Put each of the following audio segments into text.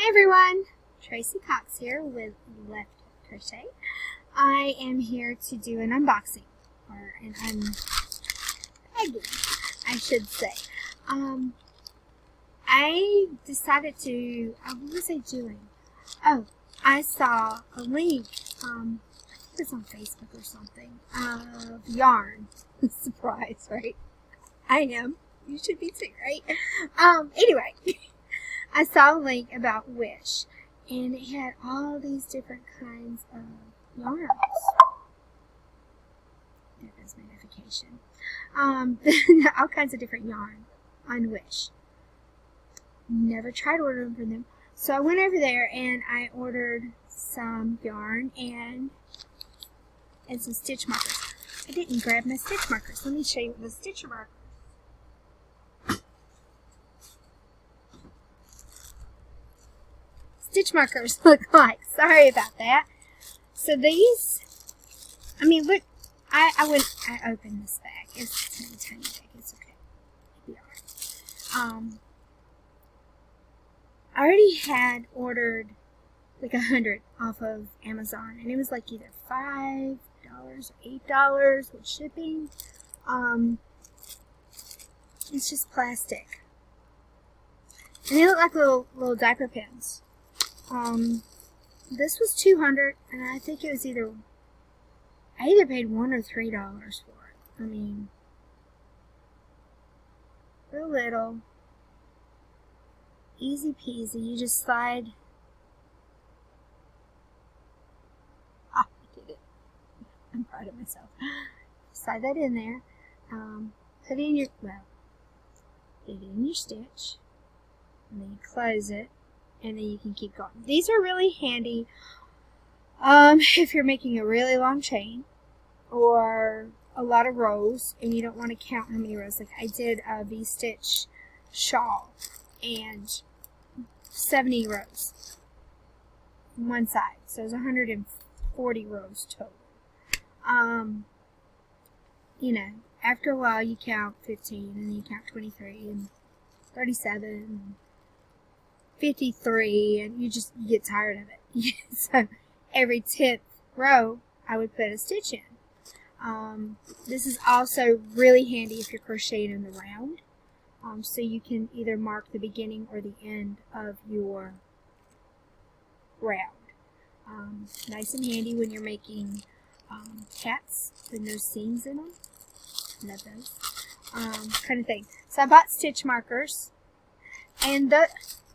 everyone, Tracey Cox here with Left Crochet. I am here to do an unboxing, or an unbagging, I should say. I decided to, what was I doing? Oh, I saw a link, I think it was on Facebook or something, of yarn. Surprise, right? I am. You should be too, right? Anyway. I saw a link about Wish, and it had all these different kinds of yarns. There goes my notification. All kinds of different yarn on Wish. Never tried ordering from them. So I went over there and I ordered some yarn and some stitch markers. I didn't grab my stitch markers. Let me show you the stitch markers. Stitch markers look like. Sorry about that. So these, I mean, look, I opened this bag. It's a tiny bag. It's okay. It'll be alright. I already had ordered like 100 off of Amazon, and it was like either $5 or $8 with shipping. It's just plastic, and they look like little diaper pins. This was $200, and I think it was I either paid $1 or $3 for it. I mean, real little, easy peasy. You just slide. I did it. I'm proud of myself. Slide that in there. Put it in your stitch, and then you close it. And then you can keep going. These are really handy if you're making a really long chain or a lot of rows and you don't want to count how many rows. Like I did a V-stitch shawl and 70 rows on one side. So it's 140 rows total. You know, after a while you count 15 and then you count 23 and 37 and 53, and you get tired of it. So every 10th row I would put a stitch in. This is also really handy if you're crocheting in the round, so you can either mark the beginning or the end of your round. Nice and handy when you're making hats with no seams in them. Love those kind of thing. So I bought stitch markers, and the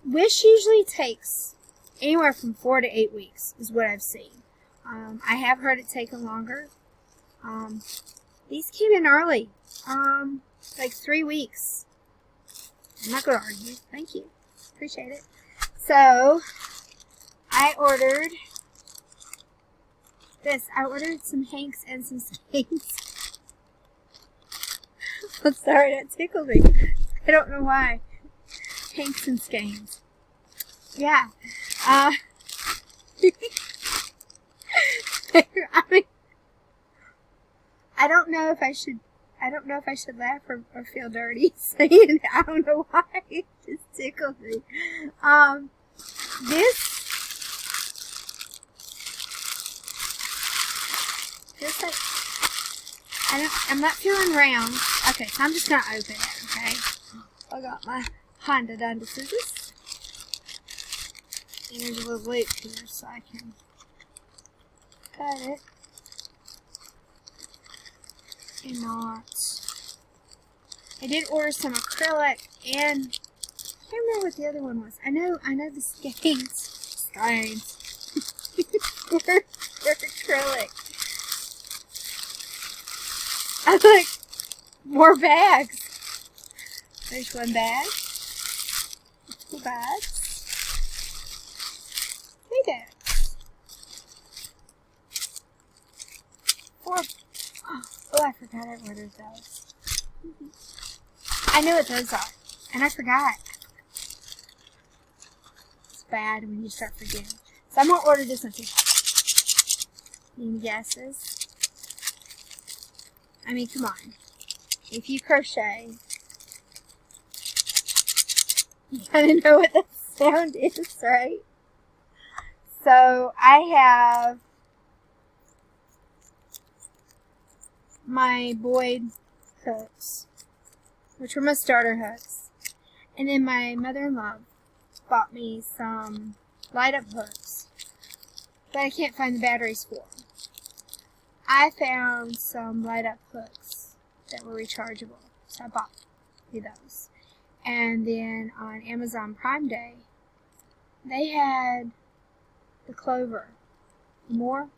Wish usually takes anywhere from 4 to 8 weeks is what I've seen. I have heard it taking longer. These came in early, like 3 weeks. I'm not going to argue. Thank you. Appreciate it. So, I ordered this. I ordered some hanks and some skeins. I'm sorry, that tickled me. I don't know why. Hanks and skeins. Yeah. I mean, I don't know if I should laugh or feel dirty saying it. I don't know why. It just tickled me. I'm not feeling round. Okay, so I'm just gonna open it, okay? I got my Honda scissors. And there's a little loop here so I can cut it in knots. I did order some acrylic, and I can't remember what the other one was. I know the skeins. They're acrylic. I like more bags. There's one bag. 2 bags. 3 bags. 4. Oh, I forgot I ordered those. I know what those are, and I forgot. It's bad when you start forgetting. So I'm going to order this one too. Any guesses? I mean, come on. If you crochet, you gotta know what this sound is, right? So I have my Boyd hooks, which were my starter hooks. And then my mother-in-law bought me some light-up hooks, but I can't find the batteries for them. I found some light-up hooks that were rechargeable, so I bought me those. And then on Amazon Prime Day, they had the clover. More?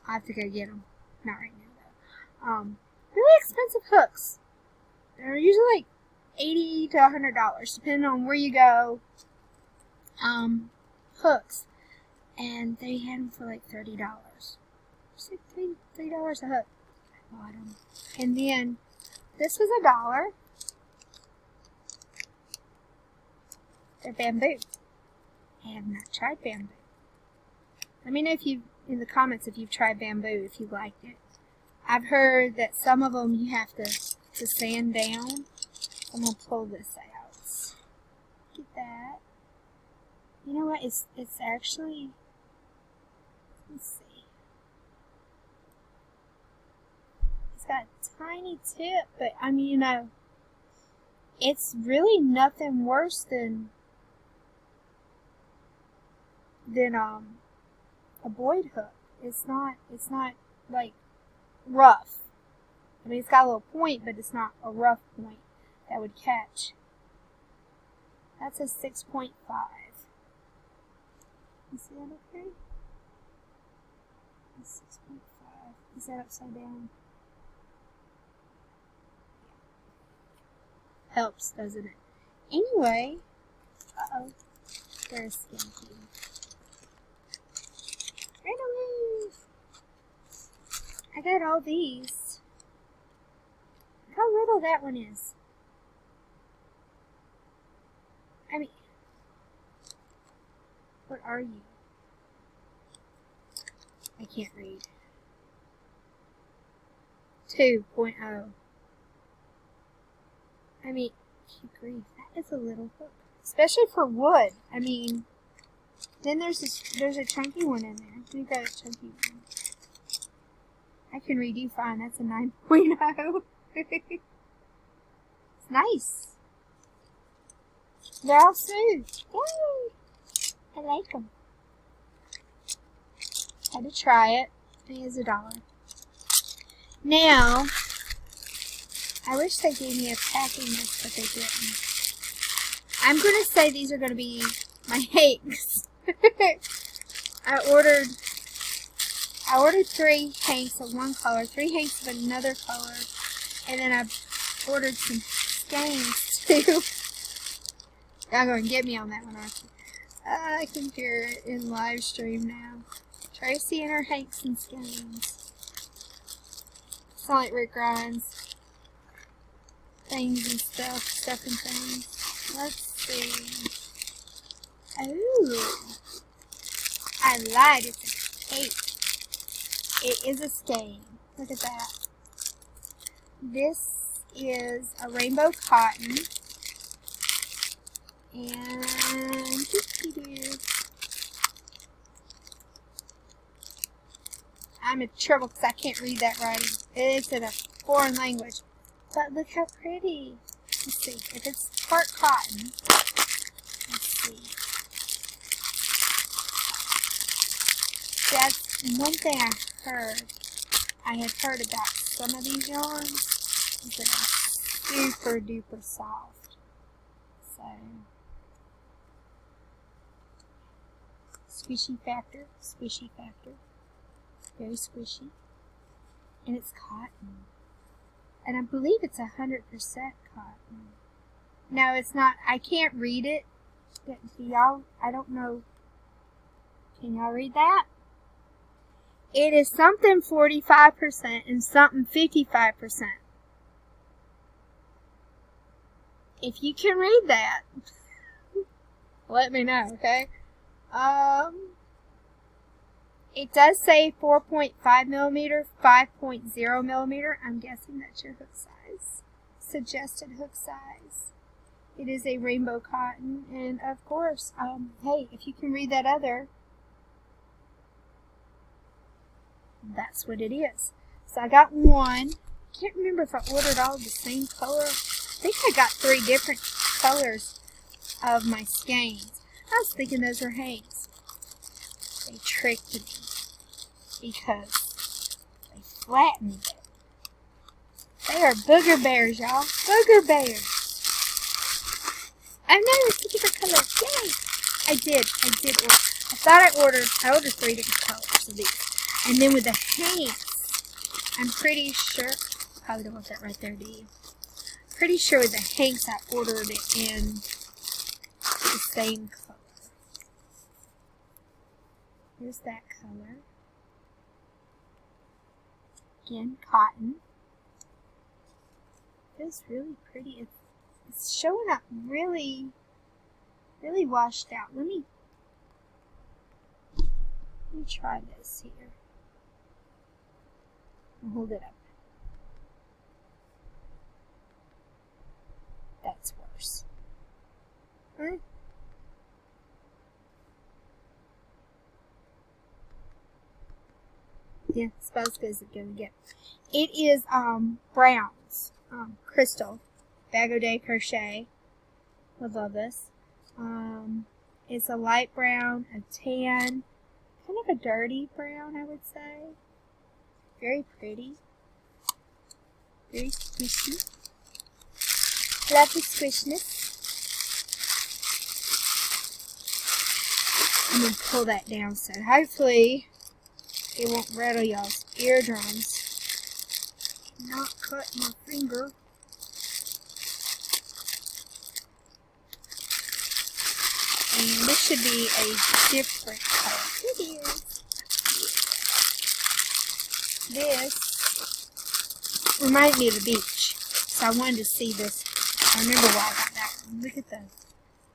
I have to go get them. Not right now, though. Really expensive hooks. They're usually like $80 to $100, depending on where you go. Hooks. And they had them for like $30. It's like $3 a hook. I bought them. And then, this was $1. They're bamboo. I have not tried bamboo. Let me know if you, in the comments, if you've tried bamboo, if you liked it. I've heard that some of them you have to sand down. I'm going to pull this out. Get that. You know what? It's actually, let's see. It's got a tiny tip, but I mean, you know, it's really nothing worse than a Boyd hook. It's not like rough. I mean, it's got a little point, but it's not a rough point that would catch. That's a 6.5. You see that up there? That's 6.5. Is that upside down? Helps, doesn't it? Anyway, uh-oh. There's Skinky. Right away! I got all these. Look how little that one is. I mean, what are you? I can't read. 2.0. I mean, good grief, that is a little hook. Especially for wood. I mean, then there's a chunky one in there. We've got a chunky one. I can read you fine. That's a 9.0. It's nice. They're all smooth. Yay! I like them. Had to try it. It is $1. Now, I wish they gave me a packing list, but they didn't. I'm going to say these are going to be my hanks. I ordered 3 hanks of one color, 3 hanks of another color, and then I ordered some skeins too. Y'all going to get me on that one, aren't you? I can hear it in live stream now. Tracey and her hanks and skeins. Sound like Rick Grimes. Things and stuff and things. Let's see. Oh, I lied. It's a cake. It is a skein. Look at that. This is a rainbow cotton. And I'm in trouble because I can't read that writing. It's in a foreign language. But look how pretty. Let's see. If it's part cotton. Let's see. That's one thing I had heard about some of these yarns. Is that they're super duper soft. So, squishy factor. Very squishy. And it's cotton. And I believe it's 100% cotton. No, it's not. I can't read it. Y'all, I don't know. Can y'all read that? It is something 45% and something 55%. If you can read that, let me know, okay? It does say 4.5 millimeter, 5.0 millimeter. I'm guessing that's your hook size. Suggested hook size. It is a rainbow cotton, and of course, hey, if you can read that other, that's what it is. So I got one. Can't remember if I ordered all the same color. I think I got 3 different colors of my skeins. I was thinking those were Hanks. They tricked me because they flattened it. They are booger bears, y'all. Booger bears. Oh no, it's a different color. Yay! I did order. I thought I ordered 3 different colors of these. And then with the Hanks, I'm pretty sure, probably don't want that right there, do you? Pretty sure with the Hanks I ordered it in the same color. Here's that color. Again, cotton. Feels really pretty. It's showing up really, really washed out. Let me try this here. I'll hold it up. That's worse. Yeah, it's about as good as it's gonna get. It is browns, crystal, Bag O' Day Crochet. I love this. It's a light brown, a tan, kind of a dirty brown, I would say. Very pretty. Very squishy. Love the squishness. I'm going to pull that down so hopefully it won't rattle y'all's eardrums. Not cut my finger. And this should be a different color. It is. This reminds me of the beach. So I wanted to see this. I remember why I got that one. Look at the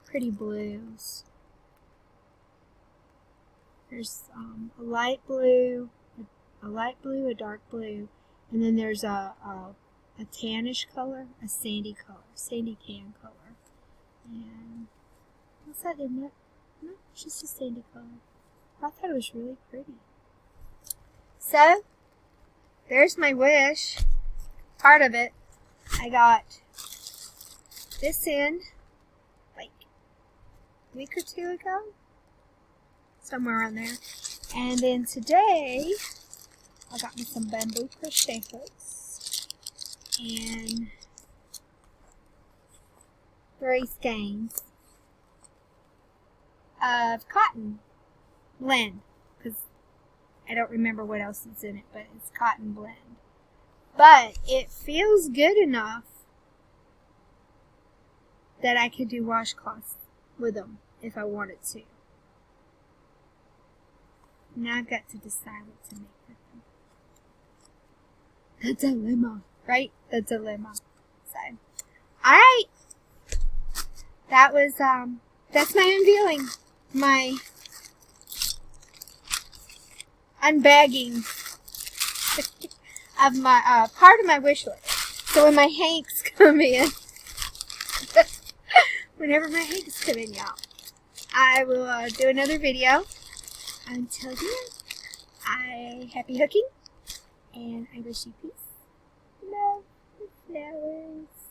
pretty blues. There's a light blue, a dark blue, and then there's a tannish color, a sandy color, sandy tan color. And what's that in it? No, it's just a sandy color. I thought it was really pretty. So, there's my wish. Part of it. I got this in like a week or 2 ago. Somewhere around there. And then today, I got me some bamboo crochet hooks. And 3 skeins of cotton blend. Because I don't remember what else is in it, but it's cotton blend. But it feels good enough that I could do washcloths with them if I wanted to. Now I've got to decide what to make with them. The dilemma, right? The dilemma. So, alright. That was, that's my unveiling. My unbagging of my, part of my wish list. So when my Hanks come in, whenever my Hanks come in, y'all, I will do another video. Until then, happy hooking, and I wish you peace, love, and flowers.